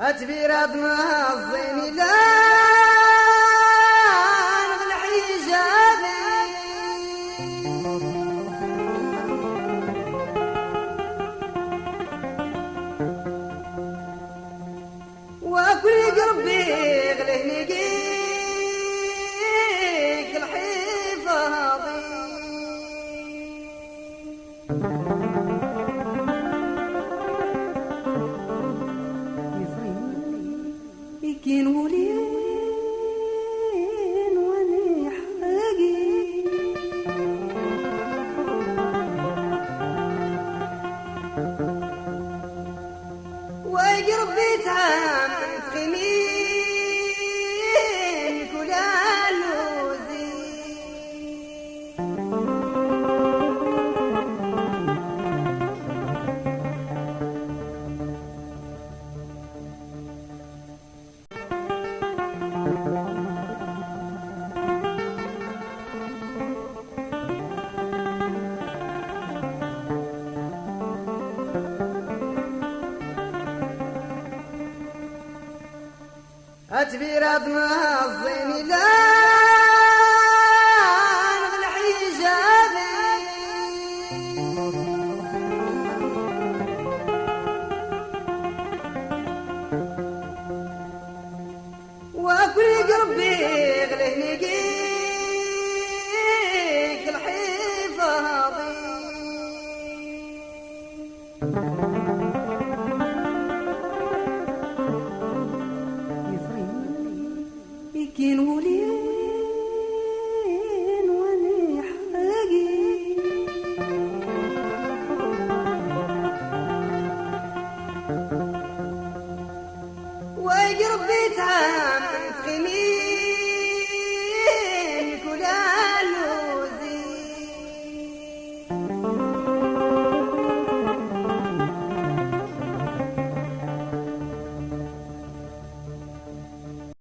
أتبير أدمى الزين لا بالحجاب وكل قربي غله نقيك الحفاظي يكين ولين واني حقي ويقربي تعام تخمين كل اللوزي أتبير أدمى الزين لا بالحجاب وكل قربي غله نقيك الحفاظي يكين ولين واني حقي ويقربي تعام